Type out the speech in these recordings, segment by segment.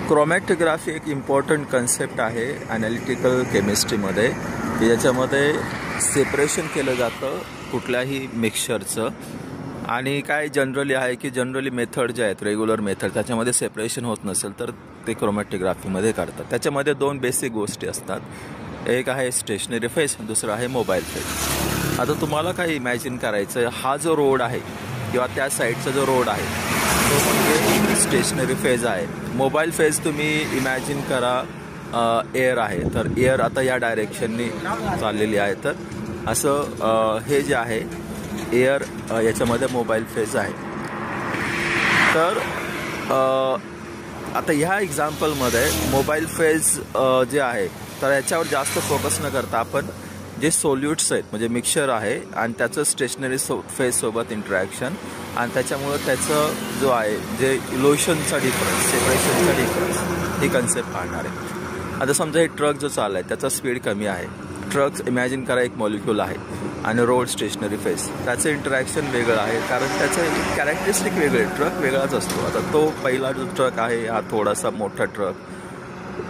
Chromatography एक important concept आहे analytical केमिस्ट्रीमध्ये, की ज्याच्यामध्ये सेपरेशन केलं जातं कुठल्याही मिक्सचरचं. आणि काय जनरली आहे की जनरली मेथड जे आहेत रेग्युलर मेथड त्याच्यामध्ये सेपरेशन होत नसेल तर ते क्रोमॅटोग्राफीमध्ये करतात. त्याच्यामध्ये दोन बेसिक गोष्टी असतात. एक आहे स्टेशनरी फेज, दुसरं आहे मोबाईल फेज. आता तुम्हाला काय इमॅजिन करायचं आहे, हा जो रोड आहे किंवा त्या साईडचा जो रोड आहे तो म्हणजे स्टेशनरी फेज आहे. मोबाईल फेज तुम्ही इमॅजिन करा एअर आहे, तर एअर आता या डायरेक्शननी चाललेली आहे, तर असं हे जे आहे एअर याच्यामध्ये मोबाईल फेज आहे. तर आता ह्या एक्झाम्पलमध्ये मोबाईल फेज जे आहे तर याच्यावर जास्त फोकस न करता आपण जे सोल्यूट्स आहेत म्हणजे मिक्सचर आहे आणि त्याचं स्टेशनरी फेजसोबत इंटरॅक्शन आणि त्याच्यामुळं त्याचं जो आहे जे इलोशनचा डिफरन्स, सेपरेशनचा डिफरन्स ही कन्सेप्ट पाहणार आहे. आता समजा हे ट्रक जो चालला आहे त्याचा स्पीड कमी आहे. ट्रक इमॅजिन करा एक मॉलिक्यूल आहे आणि रोड स्टेशनरी फेज, त्याचं इंटरॅक्शन वेगळं आहे कारण त्याचं कॅरेक्टरिस्टिक वेगळे. ट्रक वेगळाच असतो. आता तो पहिला जो ट्रक आहे हा थोडासा मोठा ट्रक,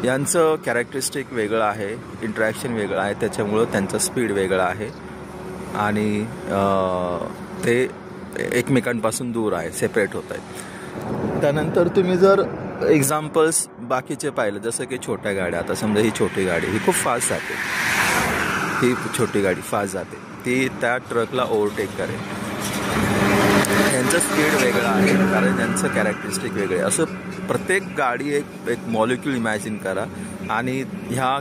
यांचं कॅरेक्टरिस्टिक वेगळं आहे, इंटरॅक्शन वेगळं आहे, त्याच्यामुळं त्यांचा स्पीड वेगळा आहे आणि ते एकमेकांपासून दूर आहे, सेपरेट होत आहेत. त्यानंतर तुम्ही जर एक्झाम्पल्स बाकीचे पाहिलं जसं की छोट्या गाड्या, आता समजा ही छोटी गाडी ही खूप फास्ट जाते, ही छोटी गाडी फास्ट जाते, ती त्या ट्रकला ओव्हरटेक करेल. यांचं स्पीड वेगळं आहे कारण त्यांचं कॅरेक्टरिस्टिक वेगळे. असं प्रत्येक गाडी एक मॉलिक्यूल इमॅजिन करा आणि ह्या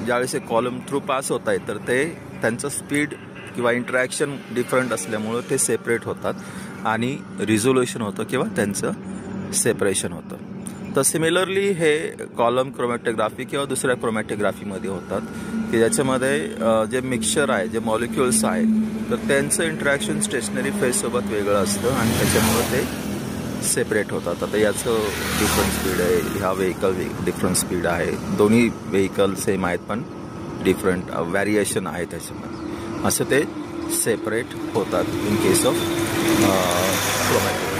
ज्यावेळेस एक कॉलम थ्रू पास होत आहे तर ते त्यांचं स्पीड किंवा इंटरॅक्शन डिफरंट असल्यामुळं ते सेपरेट होतात आणि रिझोल्युशन होतं किंवा त्यांचं सेपरेशन होतं. तर सिमिलरली हे कॉलम क्रोमॅटोग्राफी किंवा दुसऱ्या क्रोमॅटोग्राफीमध्ये होतात की ज्याच्यामध्ये जे मिक्सचर आहे, जे मॉलिक्युल्स आहेत तर त्यांचं इंटरॅक्शन स्टेशनरी फेजसोबत वेगळं असतं आणि त्याच्यामुळं ते सेपरेट होतात. आता याचं डिफरंट स्पीड आहे, ह्या व्हेकल डिफरंट स्पीड आहे, दोन्ही व्हेकल सेम आहेत पण डिफरंट व्हॅरिएशन आहे त्याच्यामध्ये, असं ते सेपरेट होतात इन केस ऑफ क्रोमॅटोग्राफी.